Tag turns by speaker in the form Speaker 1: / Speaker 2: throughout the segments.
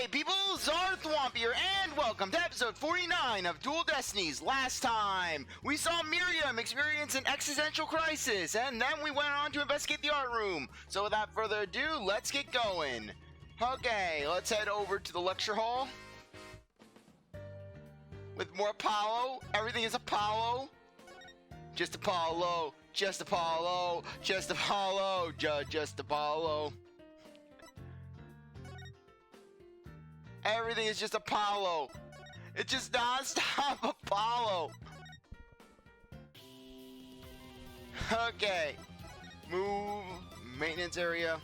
Speaker 1: Hey people, CzarThwomp here, and welcome to episode 49 of Dual Destinies. Last time, we saw Miriam experience an existential crisis, and then we went on to investigate the art room. So without further ado, let's get going. Okay, let's head over to the lecture hall. With more Apollo, everything is Apollo. Just Apollo, just Apollo, just Apollo, just Apollo. Everything is just Apollo. It's just non-stop Apollo. Okay. Move. Maintenance area.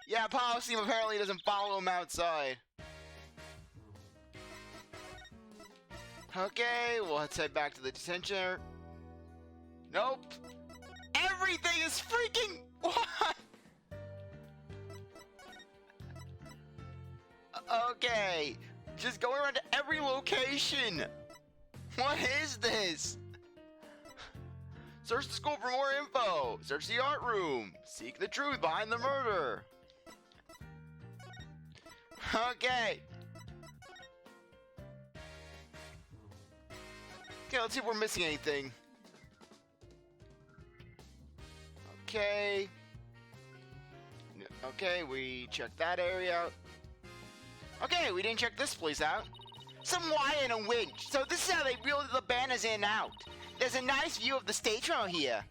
Speaker 1: Yeah, Apollo team apparently doesn't follow him outside. Okay, well, let's head back to the detention area. Nope. Everything is freaking... What? Okay, just going around to every location. What is this? Search the school for more info. Search the art room. Seek the truth behind the murder. Okay. Okay, let's see if we're missing anything. Okay. Okay, we checked that area out. Okay, we didn't check this place out. Some wire and a winch. So this is how they wheel the banners in and out. There's a nice view of the stage from here.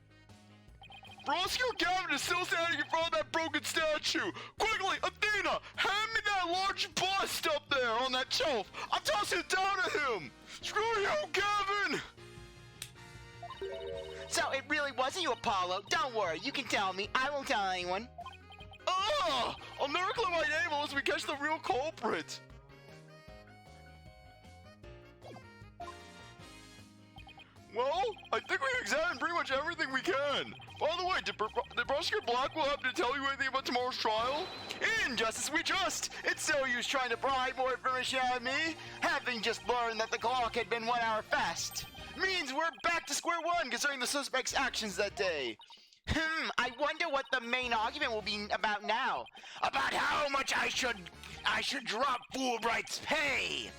Speaker 2: Roscoe Gavin is still standing in front of that broken statue. Quickly, Athena, hand me that large bust up there on that shelf. I'm tossing it down at him. Screw you, Gavin.
Speaker 1: So it really wasn't you, Apollo. Don't worry, you can tell me. I won't tell anyone.
Speaker 2: Ugh! I'll never clear my name unless we catch the real culprit. Well, I think we examined pretty much everything we can. By the way, did Prosecutor Blackwell happen to tell you anything about tomorrow's trial?
Speaker 1: In justice we trust. It's no use trying to pry more information out of me. Having just learned that the clock had been 1 hour fast. Means we're back to square one concerning the suspect's actions that day. I wonder what the main argument will be about now. About how much I should drop Fulbright's pay.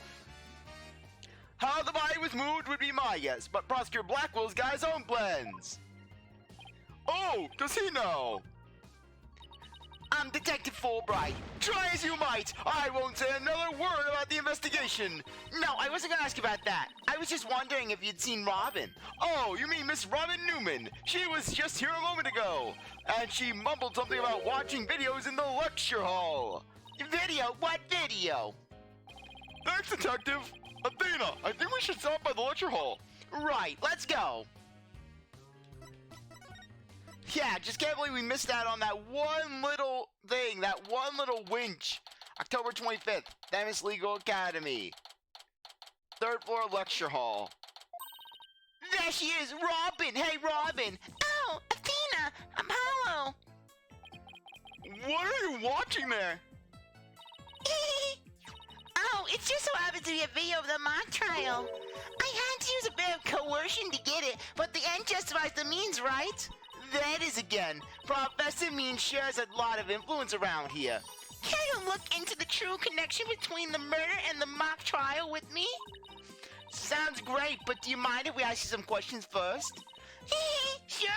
Speaker 1: How the body was moved would be my guess, but Prosecutor Blackwell's got his own plans.
Speaker 2: Oh, does he know?
Speaker 1: I'm Detective Fulbright. Try as you might, I won't say another word about the investigation. No, I wasn't gonna ask you about that. I was just wondering if you'd seen Robin.
Speaker 2: Oh, you mean Miss Robin Newman? She was just here a moment ago, and she mumbled something about watching videos in the lecture hall.
Speaker 1: Video? What video?
Speaker 2: Thanks, Detective. Athena, I think we should stop by the lecture hall.
Speaker 1: Right, let's go. Yeah, just can't believe we missed out on that one little thing, that one little winch. October 25th, Themis Legal Academy. 3rd floor lecture hall. There she is, Robin! Hey, Robin! Oh, Athena! Apollo!
Speaker 2: What are you watching there?
Speaker 1: Oh, it just so happens to be a video of the mock trial. I had to use a bit of coercion to get it, but the end justifies the means, right? That is again. Professor Mean shares a lot of influence around here. Can you look into the true connection between the murder and the mock trial with me? Sounds great, but do you mind if we ask you some questions first? Sure.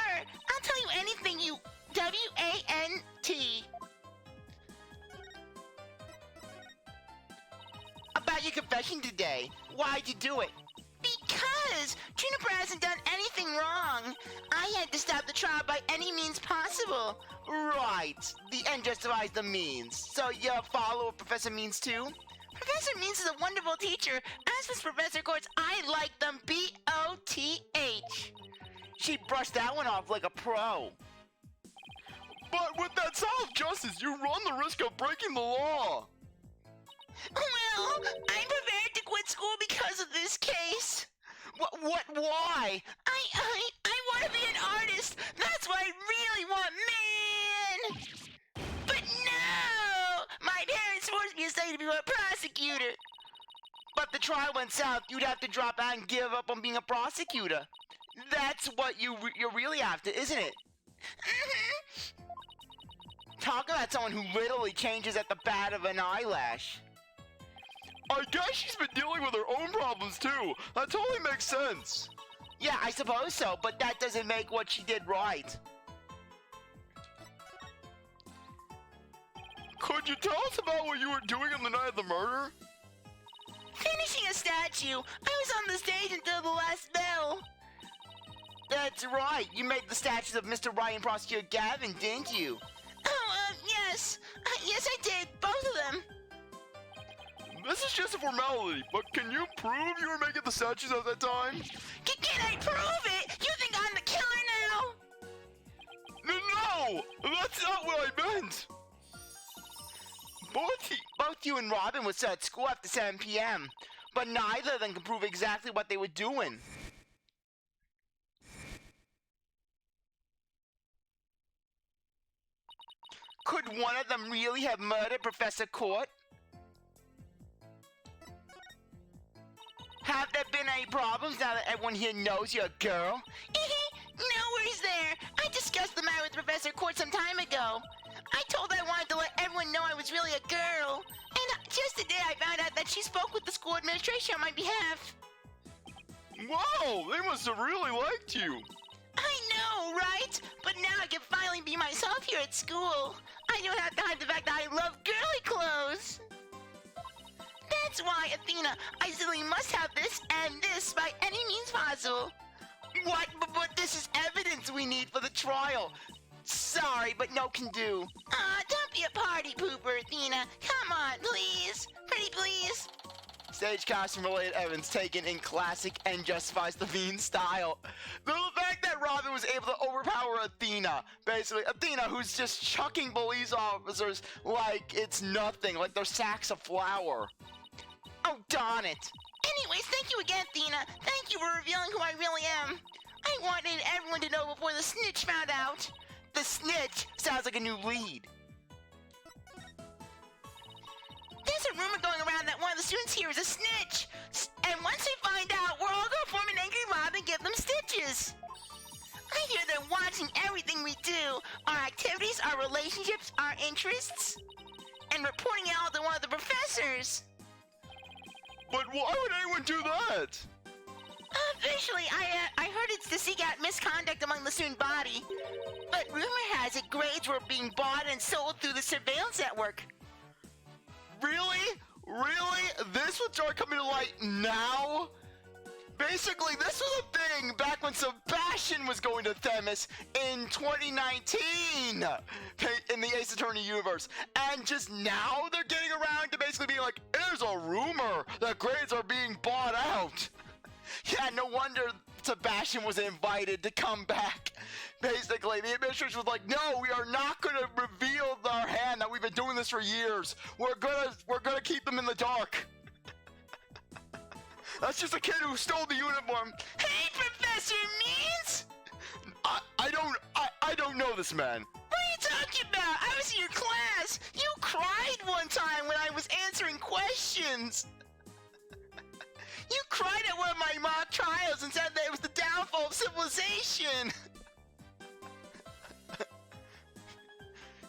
Speaker 1: I'll tell you anything you... W-A-N-T. About your confession today. Why'd you do it? Because Juniper hasn't done anything wrong. I had to stop the trial by any means possible. Right. The end justifies the means. So you follow Professor Means too? Professor Means is a wonderful teacher. As with Professor Courts, I like them B-O-T-H. She brushed that one off like a pro.
Speaker 2: But with that style of justice, you run the risk of breaking the law.
Speaker 1: Well, I'm prepared to quit school because of this case. Why? I want to be an artist. That's what I really want, man. But no! My parents forced me to study to become a prosecutor. But the trial went south. You'd have to drop out and give up on being a prosecutor. That's what you're really after, isn't it? talk about someone who literally changes at the bat of an eyelash.
Speaker 2: I guess she's been dealing with her own problems too. That totally makes sense.
Speaker 1: Yeah, I suppose so, but that doesn't make what she did right.
Speaker 2: Could you tell us about what you were doing on the night of the murder?
Speaker 1: Finishing a statue. I was on the stage until the last bell. That's right. You made the statues of Mr. Wright and Prosecutor Gavin, didn't you? Oh, yes. Yes, I did. Both of them.
Speaker 2: This is just a formality, but can you prove you were making the statues at that time?
Speaker 1: Can I prove it? You think I'm the killer now?
Speaker 2: No! That's not what I meant!
Speaker 1: Both you and Robin was at school after 7 p.m., but neither of them can prove exactly what they were doing. Could one of them really have murdered Professor Court? Have there been any problems now that everyone here knows you're a girl? No worries there. I discussed the matter with Professor Court some time ago. I told her I wanted to let everyone know I was really a girl. And just today I found out that she spoke with the school administration on my behalf.
Speaker 2: Wow, they must have really liked you.
Speaker 1: I know, right? But now I can finally be myself here at school. I don't have to hide the fact that I love girly clothes. That's why, Athena, I simply must have this and this by any means possible. What? But this is evidence we need for the trial. Sorry, but no can do. Don't be a party pooper, Athena. Come on, please. Pretty please. Stage costume related evidence taken in classic and justifies the mean style. The fact that Robin was able to overpower Athena. Basically, Athena, who's just chucking police officers like it's nothing, like they're sacks of flour. Oh, darn it. Anyways, thank you again, Athena. Thank you for revealing who I really am. I wanted everyone to know before the snitch found out. The snitch sounds like a new lead. There's a rumor going around that one of the students here is a snitch. And once we find out, we're all gonna form an angry mob and give them stitches. I hear they're watching everything we do. Our activities, our relationships, our interests. And reporting it all to one of the professors.
Speaker 2: But why would anyone do that?
Speaker 1: Officially, I heard it's to seek out misconduct among the student body. But rumor has it grades were being bought and sold through the surveillance network.
Speaker 2: Really? Really? This would start coming to light now? Basically, this was a thing back when Sebastian was going to Themis in 2019 in the Ace Attorney universe. And just now they're getting around to basically being like, there's a rumor that grades are being bought out. Yeah, no wonder Sebastian was invited to come back. Basically, the administration was like, no, we are not going to reveal our hand that we've been doing this for years. We're gonna keep them in the dark. That's just a kid who stole the uniform.
Speaker 1: Hey, Professor Means!
Speaker 2: I don't know this man.
Speaker 1: What are you talking about? I was in your class. You cried one time when I was answering questions. You cried at one of my mock trials and said that it was the downfall of civilization.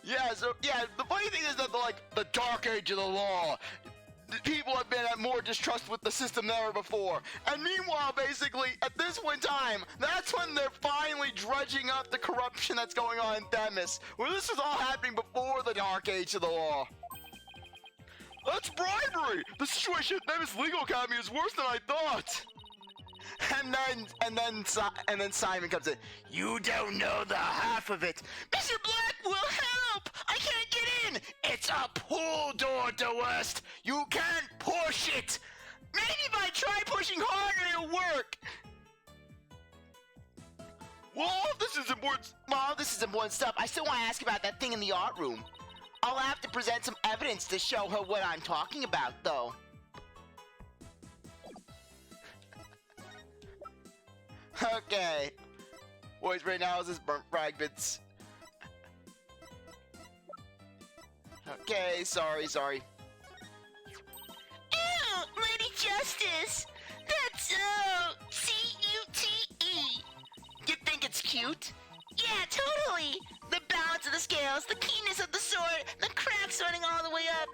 Speaker 2: Yeah, the funny thing is that the dark age of the law, people have been at more distrust with the system than ever before. And meanwhile, basically, at this one time, that's when they're finally dredging up the corruption that's going on in Themis. Well, this was all happening before the dark age of the law. That's bribery! The situation at Themis Legal Academy is worse than I thought!
Speaker 1: And then Simon comes in. You don't know the half of it. Mr. Black will help! I can't get in! It's a pull door to West! You can't push it! Maybe if I try pushing harder, it'll work!
Speaker 2: Well, this is important.
Speaker 1: Well, this is important stuff. I still want to ask about that thing in the art room. I'll have to present some evidence to show her what I'm talking about, though. Okay. Voice right now is this burnt fragments. Okay, sorry. Ew, Lady Justice! That's so C-U-T-E. You think it's cute? Yeah, totally. The balance balance of the scales, the keenness of the sword, the cracks running all the way up.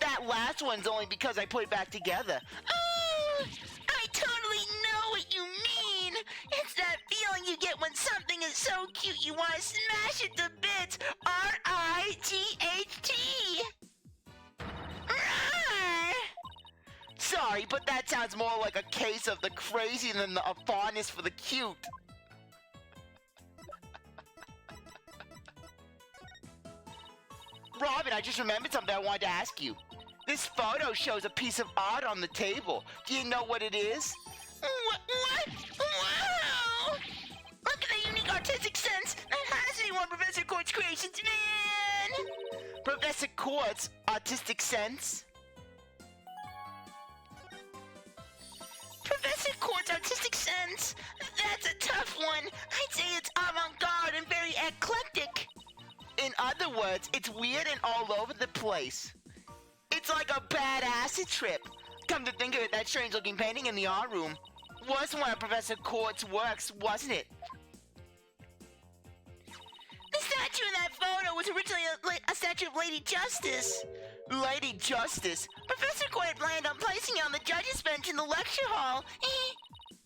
Speaker 1: That last one's only because I put it back together. Oh, I totally know what you mean. It's that feeling you get when something is so cute you want to smash it to bits. R-I-T-H-T. Rawr. Sorry, but that sounds more like a case of the crazy than a fondness for the cute. Robin, I just remembered something I wanted to ask you. This photo shows a piece of art on the table. Do you know what it is? What? Wow! Look at the unique artistic sense that has to be one of Professor Quart's creations, man! Professor Quart's artistic sense? Professor Quart's artistic sense? That's a tough one. I'd say it's avant-garde and very eclectic. In other words, it's weird and all over the place. It's like a bad acid trip. Come to think of it, that strange-looking painting in the art room was one of Professor Quart's works, wasn't it? The statue in that photo was originally a statue of Lady Justice. Lady Justice? Professor Quart had planned on placing it on the judge's bench in the lecture hall.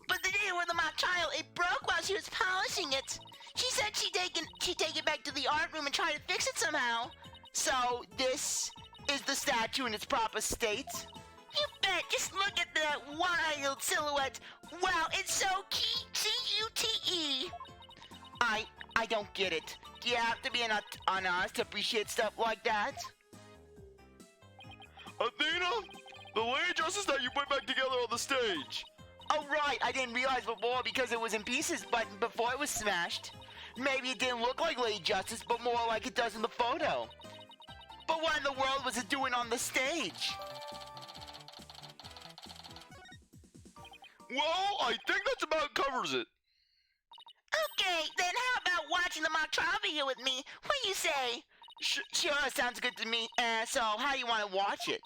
Speaker 1: But the day of the mock trial, it broke while she was polishing it. She said she'd take it back to the art room and try to fix it somehow. So, this is the statue in its proper state? You bet. Just look at the wild silhouette. Wow, it's so C-U-T-E. I don't get it. Do you have to be an artist to appreciate stuff like that?
Speaker 2: Athena, the Lady Justice that you put back together on the stage.
Speaker 1: Oh, right. I didn't realize before because it was in pieces, but before it was smashed. Maybe it didn't look like Lady Justice, but more like it does in the photo. But what in the world was it doing on the stage?
Speaker 2: Well, I think that's about covers it.
Speaker 1: Okay, then how about watching the mock trial video with me? What do you say? Sure, sounds good to me. So how do you want to watch it?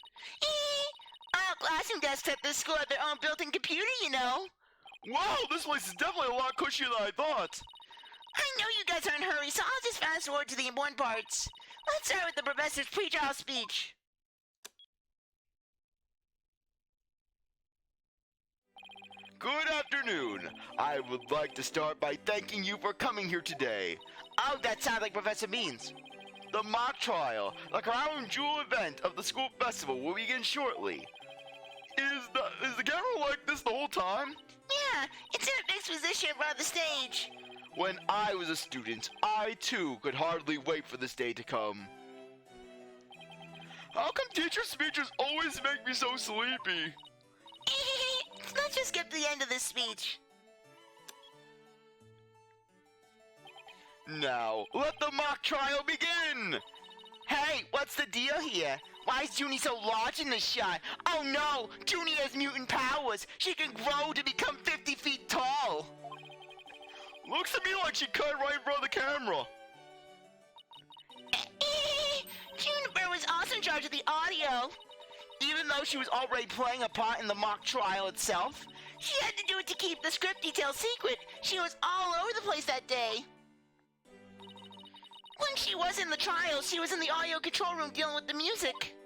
Speaker 1: All classroom desks at this school have their own built-in computer, you know.
Speaker 2: Wow, this place is definitely a lot cushier than I thought.
Speaker 1: I know you guys are in a hurry, so I'll just fast forward to the important parts. Let's start with the professor's pre-trial speech.
Speaker 2: Good afternoon. I would like to start by thanking you for coming here today.
Speaker 1: Oh, that sounds like Professor Beans.
Speaker 2: The mock trial, the crown jewel event of the school festival, will begin shortly. Is the camera like this the whole time?
Speaker 1: Yeah, it's in a fixed position in front of the stage.
Speaker 2: When I was a student, I too could hardly wait for this day to come. How come teacher speeches always make me so sleepy?
Speaker 1: Let's just skip to the end of this speech.
Speaker 2: Now, let the mock trial begin!
Speaker 1: Hey, what's the deal here? Why is Junie so large in this shot? Oh no, Junie has mutant powers. She can grow to become 50 feet tall.
Speaker 2: Looks to me like she cut right in front of the camera.
Speaker 1: Juniper was also in charge of the audio. Even though she was already playing a part in the mock trial itself, she had to do it to keep the script details secret. She was all over the place that day. When she was in the trial, she was in the audio control room dealing with the music.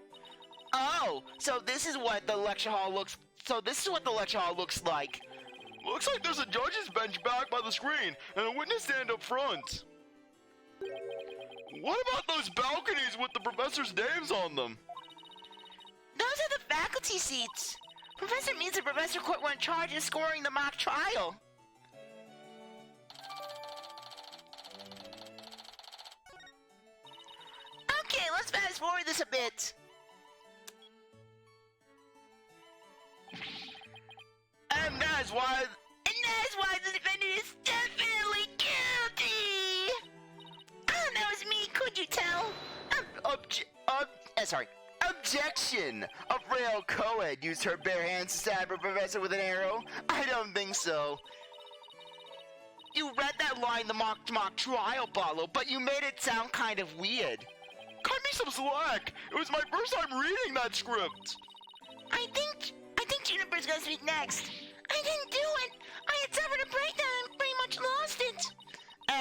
Speaker 1: Oh, so this is what the lecture hall looks like.
Speaker 2: Looks like there's a judge's bench back by the screen and a witness stand up front. What about those balconies with the professor's names on them?
Speaker 1: Those are the faculty seats. Professor Means and Professor Quart were in charge of scoring the mock trial. Okay, let's fast forward this a bit.
Speaker 2: And that is why
Speaker 1: the defendant is definitely guilty. Oh, that was me. Could you tell?
Speaker 2: Objection! A frail co-ed used her bare hands to stab her professor with an arrow? I don't think so.
Speaker 1: You read that line in the mock trial, Barlow, but you made it sound kind of weird.
Speaker 2: Cut me some slack! It was my first time reading that script!
Speaker 1: I think Juniper's gonna speak next. I didn't do it! I had suffered a breakdown and pretty much lost it!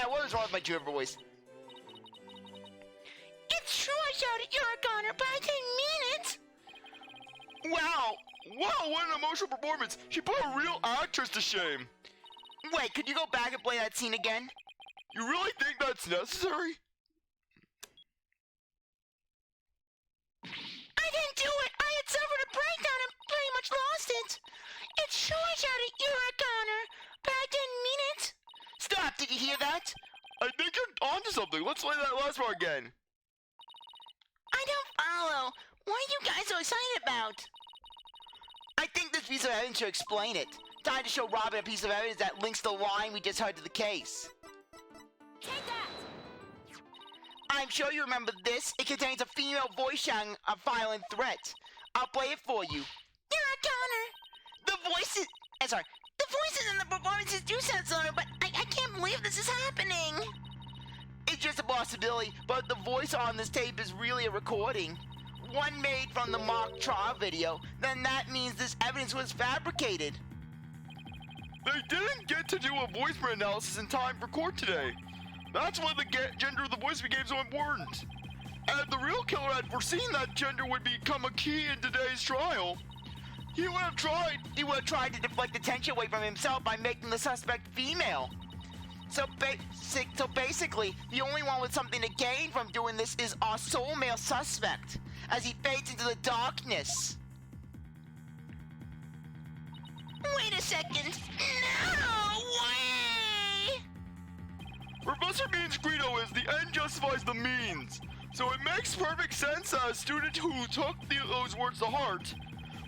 Speaker 2: What was wrong with my Juniper voice?
Speaker 1: shouted, "You're a goner," but I didn't mean it.
Speaker 2: Wow, what an emotional performance. She put a real actress to shame.
Speaker 1: Wait, could you go back and play that scene again?
Speaker 2: You really think that's necessary?
Speaker 1: I didn't do it. I had suffered a breakdown and pretty much lost it. It's true I shouted, "You're a goner," but I didn't mean it. Stop, did you hear that?
Speaker 2: I think you're onto something. Let's play that last part again.
Speaker 1: I don't follow. What are you guys so excited about? I think this piece of evidence should explain it. Time to show Robin a piece of evidence that links the line we just heard to the case.
Speaker 3: Take that!
Speaker 1: I'm sure you remember this. It contains a female voice shouting a violent threat. I'll play it for you. "You're a goner." The voices and the performances do sound similar, but I can't believe this is happening. It's just a possibility, but the voice on this tape is really a recording. One made from the mock trial video. Then that means this evidence was fabricated.
Speaker 2: They didn't get to do a voice print analysis in time for court today. That's why the gender of the voice became so important. And if the real killer had foreseen that gender would become a key in today's trial, he would have tried
Speaker 1: to deflect attention away from himself by making the suspect female. So basically, the only one with something to gain from doing this is our sole male suspect, as he fades into the darkness. Wait a second. No way!
Speaker 2: Professor Bean's credo is the end justifies the means. So it makes perfect sense that a student who took those words to heart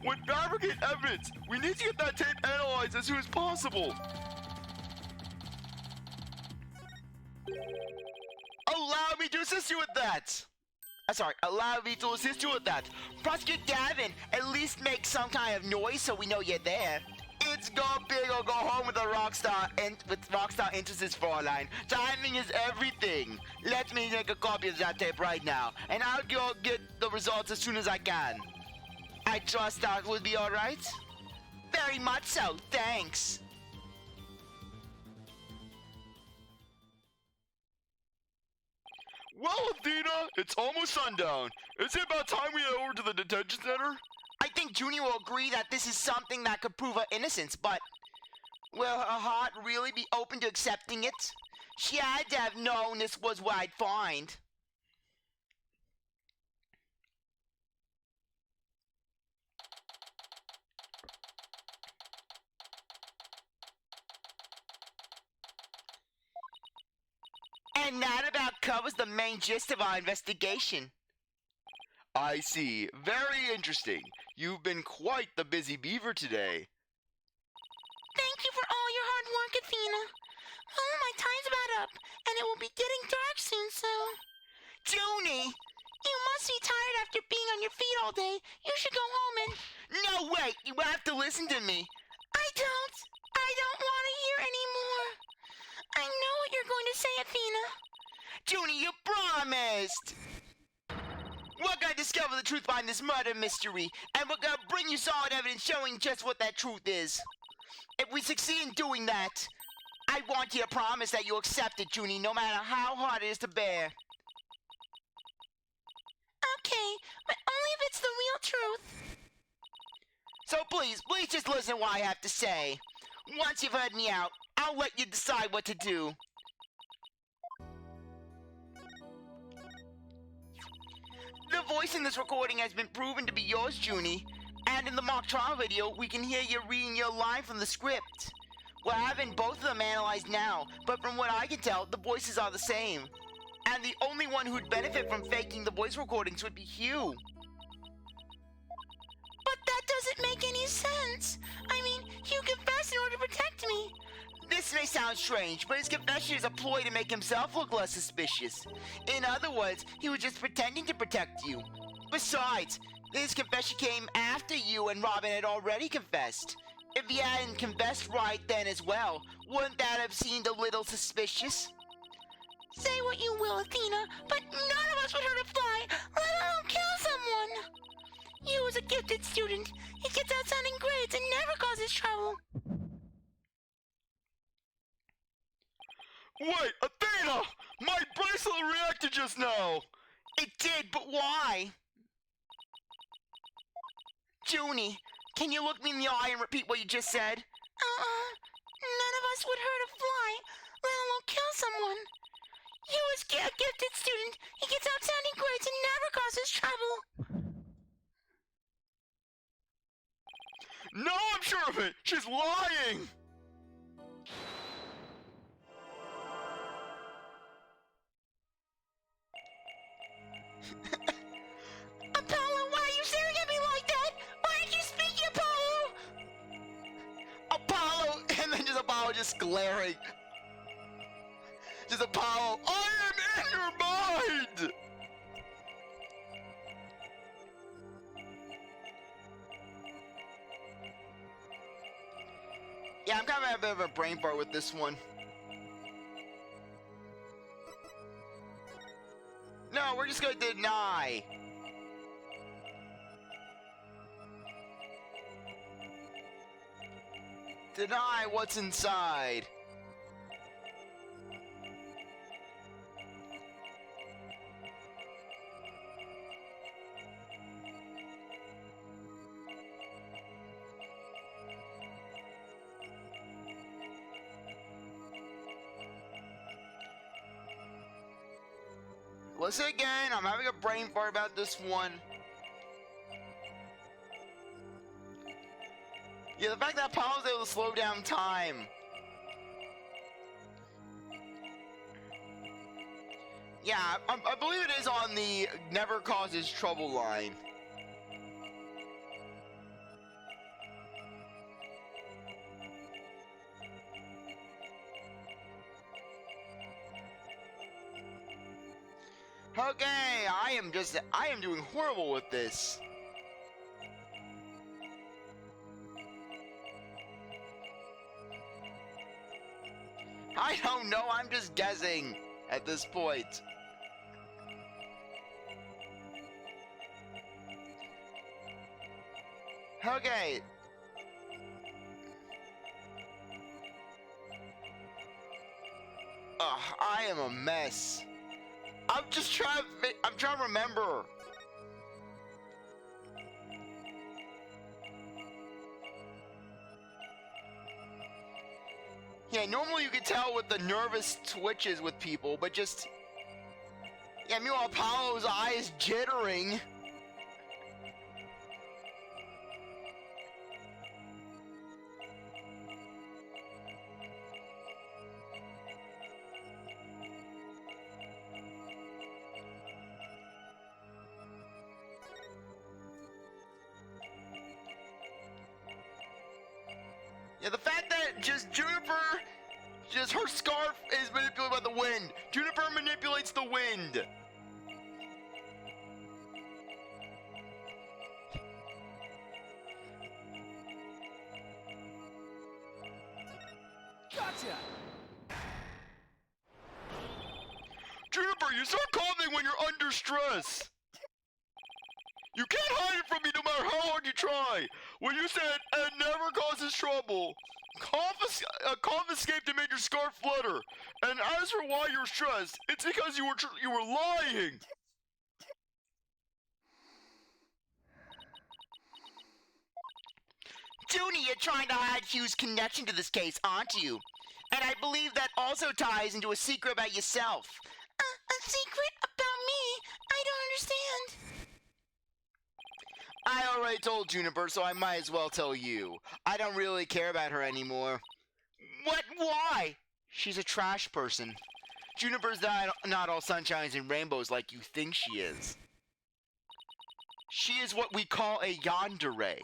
Speaker 2: would fabricate evidence. We need to get that tape analyzed as soon as possible.
Speaker 1: Allow me to assist you with that. Allow me to assist you with that. Prosecutor Gavin, at least make some kind of noise so we know you're there. It's go big or go home with a rockstar interests Fräulein. Timing is everything. Let me make a copy of that tape right now, and I'll go get the results as soon as I can. I trust that will be alright? Very much so, thanks.
Speaker 2: Well, Athena, it's almost sundown. Is it about time we head over to the detention center?
Speaker 1: I think Junie will agree that this is something that could prove her innocence, but will her heart really be open to accepting it? She had to have known this was what I'd find. And that about covers the main gist of our investigation.
Speaker 2: I see. Very interesting. You've been quite the busy beaver today.
Speaker 1: Thank you for all your hard work, Athena. Oh, my time's about up, and it will be getting dark soon, so... Junie! You must be tired after being on your feet all day. You should go home and... No, wait! You have to listen to me. I don't want to hear anymore. I know what you're going to say, Athena. Junie, you promised! We're going to discover the truth behind this murder mystery, and we're going to bring you solid evidence showing just what that truth is. If we succeed in doing that, I want you to promise that you'll accept it, Junie, no matter how hard it is to bear. Okay, but only if it's the real truth. So please just listen to what I have to say. Once you've heard me out, I'll let you decide what to do. The voice in this recording has been proven to be yours, Junie. And in the mock trial video, we can hear you reading your line from the script. We're having both of them analyzed now, but from what I can tell, the voices are the same. And the only one who'd benefit from faking the voice recordings would be Hugh. But that doesn't make any sense. I mean, Hugh confessed in order to protect me. This may sound strange, but his confession is a ploy to make himself look less suspicious. In other words, he was just pretending to protect you. Besides, his confession came after you and Robin had already confessed. If he hadn't confessed right then as well, wouldn't that have seemed a little suspicious? Say what you will, Athena, but none of us would hurt a fly, let alone kill someone. You was a gifted student. He gets outstanding grades and never causes trouble.
Speaker 2: Wait, Athena! My bracelet reacted just now!
Speaker 1: It did, but why? Junie, can you look me in the eye and repeat what you just said? None of us would hurt a fly, let alone kill someone. Hugh is a gifted student. He gets outstanding grades and never causes trouble.
Speaker 2: No, I'm sure of it! She's lying!
Speaker 1: Apollo, why are you staring at me like that? Why aren't you speaking, Apollo? Apollo, and then just Apollo just glaring. Just Apollo,
Speaker 2: I am in your mind!
Speaker 1: Yeah, I'm kind of having a bit of a brain fart with this one. No, we're just gonna deny. Deny what's inside. Listen again, I'm having a brain fart about this one. Yeah, the fact that Apollo's able to slow down time. Yeah, I believe it is on the never causes trouble line. Okay, I am doing horrible with this. I don't know, I'm just guessing at this point. Okay. Ugh, I am a mess. I'm trying to remember. Yeah, normally you can tell with the nervous twitches with people, but just... Yeah, meanwhile Apollo's eye is jittering. Yeah, the fact that just Juniper, just her scarf is manipulated by the wind. Juniper manipulates the wind.
Speaker 4: Gotcha!
Speaker 2: Juniper, you start coughing when you're under stress. You can't hide it from me no matter how hard you try. When you said, "and never causes trouble," cough escaped and made your scarf flutter. And as for why you're stressed, it's because you were lying.
Speaker 1: Junie, you're trying to hide Hugh's connection to this case, aren't you? And I believe that also ties into a secret about yourself. A secret about me? I don't understand. I already told Juniper, so I might as well tell you. I don't really care about her anymore. What? Why? She's a trash person. Juniper's not all sunshines and rainbows like you think she is. She is what we call a yandere.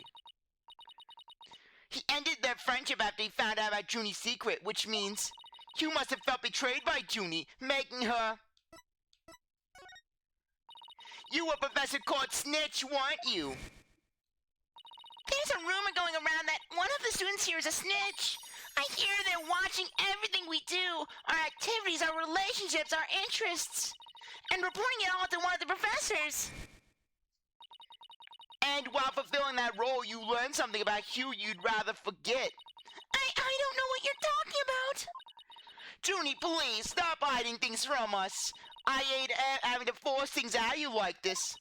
Speaker 1: He ended their friendship after he found out about Junie's secret, which means Hugh must have felt betrayed by Junie, making her... You were Professor Court's snitch, weren't you? There's a rumor going around that one of the students here is a snitch. I hear they're watching everything we do, our activities, our relationships, our interests, and reporting it all to one of the professors. And while fulfilling that role, you learn something about Hugh you'd rather forget. I don't know what you're talking about. Junie, please, stop hiding things from us. I ain't having to force things out of you like this.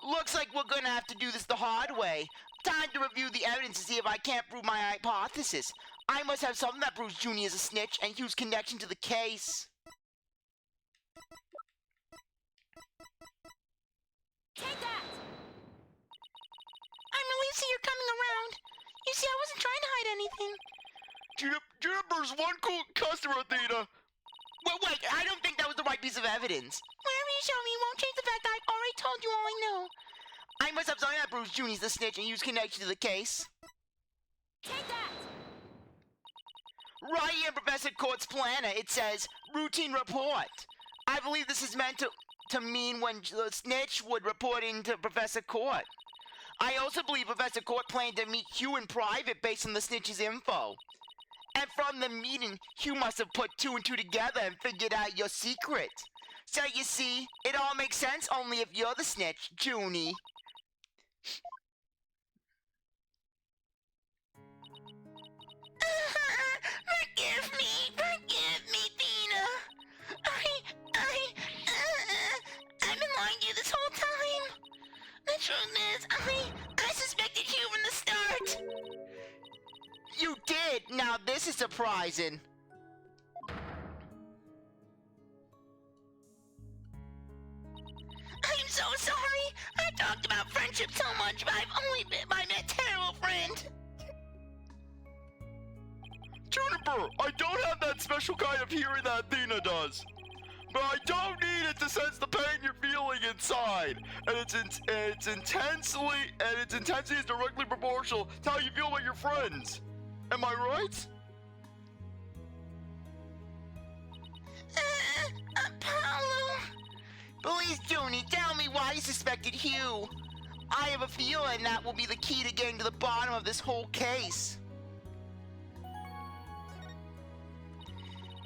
Speaker 1: Looks like we're gonna have to do this the hard way. Time to review the evidence to see if I can't prove my hypothesis. I must have something that proves Junie is a snitch and Hugh's connection to the case.
Speaker 3: Take that!
Speaker 1: I'm relieved to see you're coming around. You see, I wasn't trying to hide anything.
Speaker 2: Juniper's one cool customer, Athena.
Speaker 1: Well, wait, I don't think that was the right piece of evidence. Whatever you show me won't change the fact that I've already told you all I know. I must have something that proves Junie's the snitch and Hugh's connection to the case.
Speaker 3: Take that!
Speaker 1: Right here in Professor Court's planner, it says, routine report. I believe this is meant to mean when the snitch would report into Professor Court. I also believe Professor Court planned to meet Hugh in private based on the snitch's info. And from the meeting, Hugh must have put 2 and 2 together and figured out your secret. So you see, it all makes sense only if you're the snitch, Junie. Forgive me, Tina. I've been lying to you this whole time. The truth is, I suspected you from the start. You did? Now this is surprising. I'm so sorry. I talked about friendship so much, but I've met a terrible friend.
Speaker 2: Juniper, I don't have that special kind of hearing that Athena does. But I don't need it to sense the pain you're feeling inside. And its intensity is directly proportional to how you feel about your friends. Am I right?
Speaker 1: Apollo. Please, Junie, tell me why you suspected Hugh. I have a feeling that will be the key to getting to the bottom of this whole case.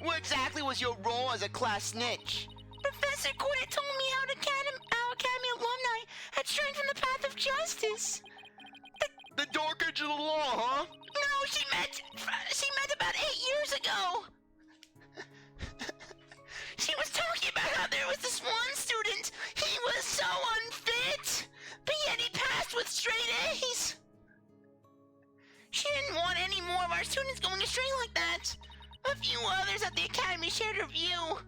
Speaker 1: What exactly was your role as a class snitch? Professor Quinn told me how our Academy alumni had strayed from the path of justice.
Speaker 2: The dark edge of the law, huh?
Speaker 1: No, she meant about 8 years ago. She was talking about how there was this one student. He was so unfit, but yet he passed with straight A's. She didn't want any more of our students going astray like that. A few others at the Academy shared her view.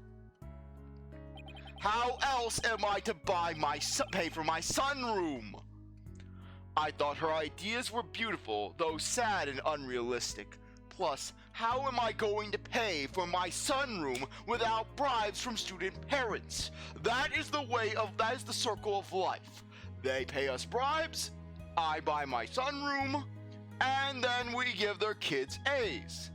Speaker 2: How else am I to pay for my sunroom? I thought her ideas were beautiful, though sad and unrealistic. Plus, how am I going to pay for my sunroom without bribes from student parents? That is the circle of life. They pay us bribes, I buy my sunroom, and then we give their kids A's.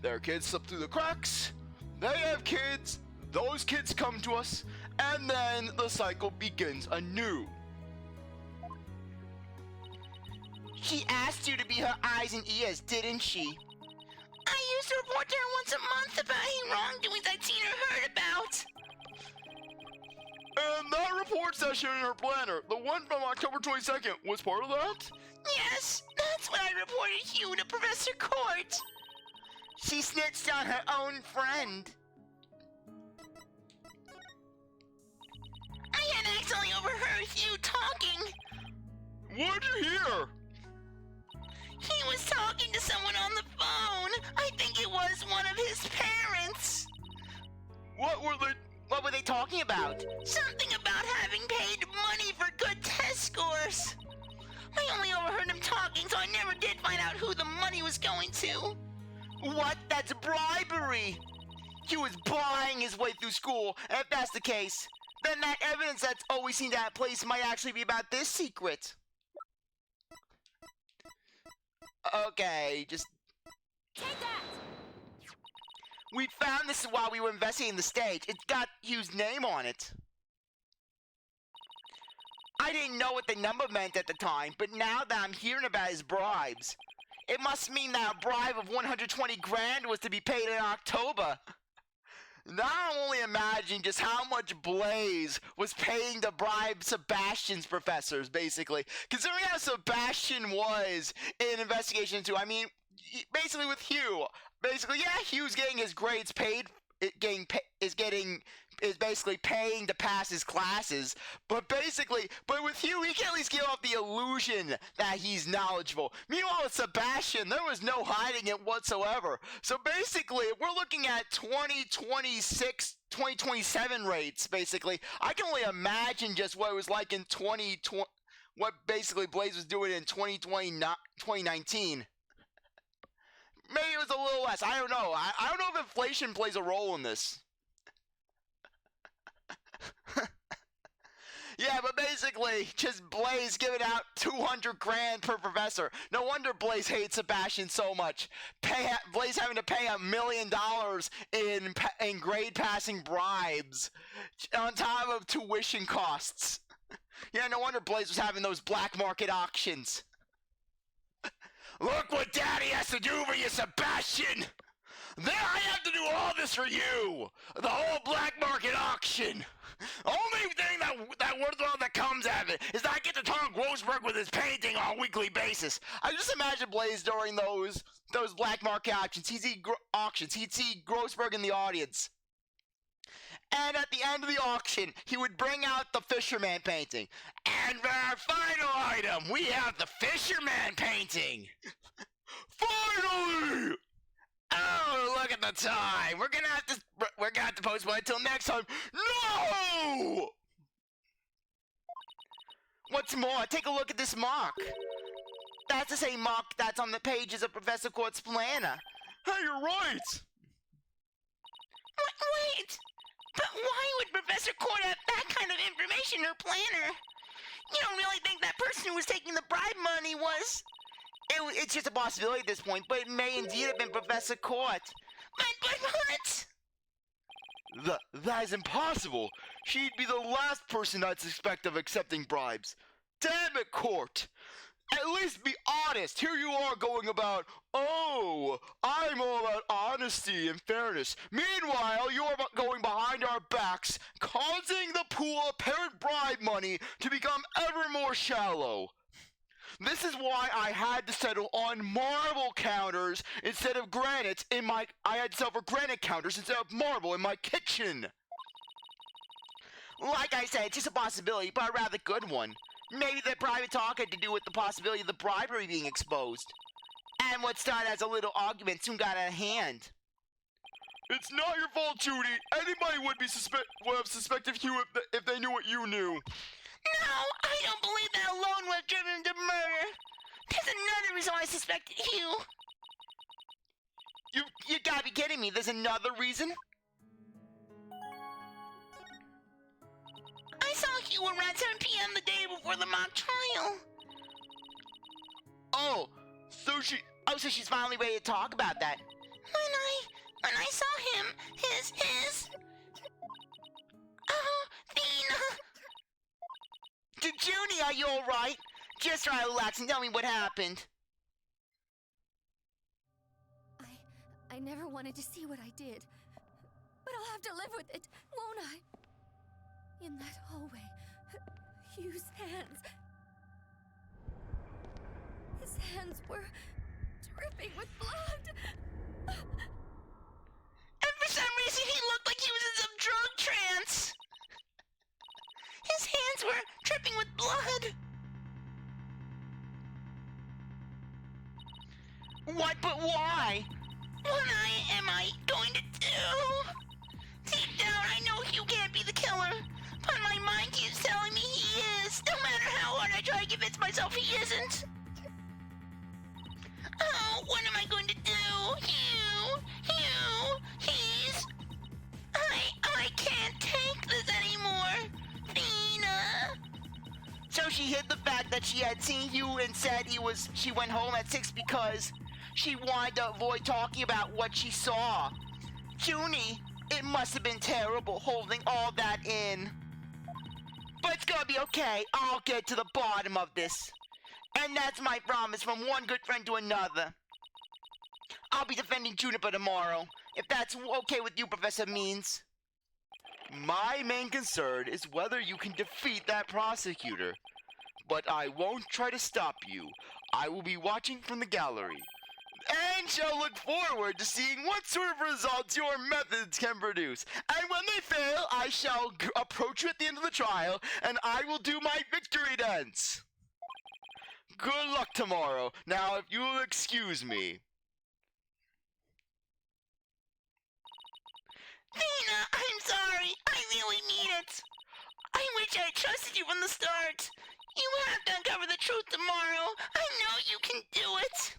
Speaker 2: Their kids slip through the cracks, they have kids, those kids come to us, and then the cycle begins anew.
Speaker 1: She asked you to be her eyes and ears, didn't she? I used to report to her once a month about any wrongdoings I'd seen or heard about.
Speaker 2: And that report session in her planner, the one from October 22nd, was part of that?
Speaker 1: Yes, that's when I reported Hugh to Professor Court. She snitched on her own friend. I had accidentally overheard Hugh talking.
Speaker 2: What'd you hear?
Speaker 1: He was talking to someone on the phone. I think it was one of his parents.
Speaker 2: What were they
Speaker 1: talking about? Something about having paid money for good test scores. I only overheard him talking, so I never did find out who the money was going to. What? That's bribery! He was buying his way through school, and if that's the case, then that evidence that's always seemed out of place might actually be about this secret. Okay, just...
Speaker 3: Take that!
Speaker 1: We found this while we were investigating the stage. It's got Hugh's name on it. I didn't know what the number meant at the time, but now that I'm hearing about his bribes, it must mean that a bribe of 120 grand was to be paid in October. Now I'm only imagining just how much Blaze was paying to bribe Sebastian's professors, basically. Considering how Sebastian was in Investigation 2, I mean, basically with Hugh. Basically, yeah, Hugh's getting his grades paid is basically paying to pass his classes, but with Hugh, he can at least give off the illusion that he's knowledgeable. Meanwhile, with Sebastian, there was no hiding it whatsoever. So basically, if we're looking at 2027 rates, basically, I can only imagine just what it was like in 2020, what basically Blaze was doing in 2019. Maybe it was a little less. I don't know. I don't know if inflation plays a role in this. Yeah, but basically, just Blaze giving out 200 grand per professor. No wonder Blaze hates Sebastian so much. Blaze having to pay $1 million in grade passing bribes on top of tuition costs. Yeah, no wonder Blaze was having those black market auctions. Look what Daddy has to do for you, Sebastian! There, I have to do all this for you! The whole black market auction! Only thing that worthwhile that comes out of it is that I get to talk Grossberg with his painting on a weekly basis. I just imagine Blaze during those black market auctions. He'd see Grossberg in the audience. And at the end of the auction, he would bring out the Fisherman painting. And for our final item, we have the Fisherman painting! Finally! Oh, look at the time. We're gonna have to postpone until next time. No! What's more, take a look at this mark. That's the same mark that's on the pages of Professor Court's planner.
Speaker 2: Hey, you're right!
Speaker 1: Wait! But why would Professor Court have that kind of information in her planner? You don't really think that person who was taking the bribe money was... It's just a possibility at this point, but it may indeed have been Professor Court. But what?
Speaker 2: That is impossible. She'd be the last person I'd suspect of accepting bribes. Damn it, Court. At least be honest. Here you are going about, oh, I'm all about honesty and fairness. Meanwhile, you're going behind our backs, causing the pool of apparent bribe money to become ever more shallow. This is why I had to settle on marble counters instead of granite I had to settle for granite counters instead of marble in my kitchen. Like I said, it's just a possibility, but a rather good one. Maybe the private talk had to do with the possibility of the bribery being exposed. And what started as a little argument soon got out of hand. It's not your fault, Judy. Anybody would have suspected Hugh if they knew what you knew.
Speaker 1: No, I don't believe that alone would have driven him to murder. There's another reason why I suspected Hugh. You gotta be kidding me. There's another reason? I saw Hugh around 7 p.m. the day before the mock trial. Oh, so she's finally ready to talk about that. When I saw him, his... Oh, Dina... Junie, are you alright? Just try to relax and tell me what happened.
Speaker 3: I never wanted to see what I did. But I'll have to live with it, won't I? In that hallway, Hugh's hands... His hands were dripping with blood.
Speaker 1: And for some reason, he looked like he was in some drug trance. His hands were dripping with blood. What, but why? What am I going to do? Deep down, I know Hugh can't be the killer, but my mind keeps telling me he is, no matter how hard I try to convince myself he isn't. Oh, what am I going to do? Hugh, he's... I can't take this anymore. Dina. So she hid the fact that she had seen Hugh and said she went home at 6 because she wanted to avoid talking about what she saw. Junie, it must have been terrible holding all that in. But it's gonna be okay. I'll get to the bottom of this. And that's my promise from one good friend to another. I'll be defending Juniper tomorrow, if that's okay with you, Professor Means.
Speaker 2: My main concern is whether you can defeat that prosecutor. But I won't try to stop you. I will be watching from the gallery. and shall look forward to seeing what sort of results your methods can produce. And when they fail, I shall approach you at the end of the trial, and I will do my victory dance. Good luck tomorrow. Now, if you will excuse me.
Speaker 1: Athena, I'm sorry. I really mean it. I wish I had trusted you from the start. You have to uncover the truth tomorrow. I know you can do it.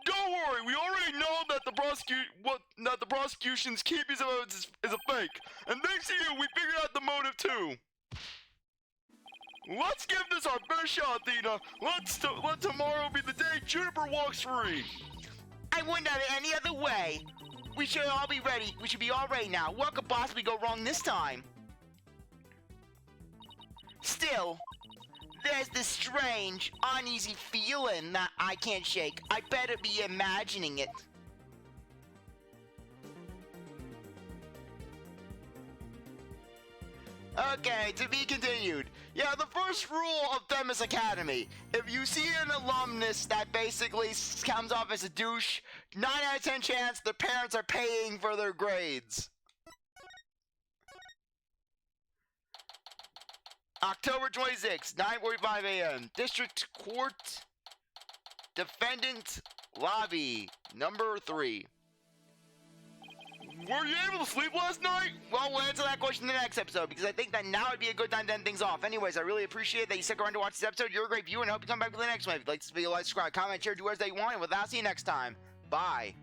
Speaker 2: Don't worry, we already know that the prosecution's key piece of evidence is a fake. And thanks to you, we figured out the motive too. Let's give this our best shot, Athena. Let tomorrow be the day Juniper walks free.
Speaker 1: I wouldn't have it any other way. We should all be ready. We should be all ready now. What could possibly go wrong this time? Still, there's this strange, uneasy feeling that I can't shake. I better be imagining it. Okay, to be continued. Yeah, the first rule of Themis Academy. If you see an alumnus that basically comes off as a douche, 9 out of 10 chance the parents are paying for their grades. October 26, 9:45 a.m. District Court Defendant Lobby, number 3.
Speaker 2: Were you able to sleep last night?
Speaker 1: Well, we'll answer that question in the next episode, because I think that now would be a good time to end things off. Anyways, I really appreciate that you stuck around to watch this episode. You're a great viewer, and I hope you come back for the next one. If you'd like this video, like, subscribe, comment, share, do whatever you want, and with that, I'll see you next time. Bye.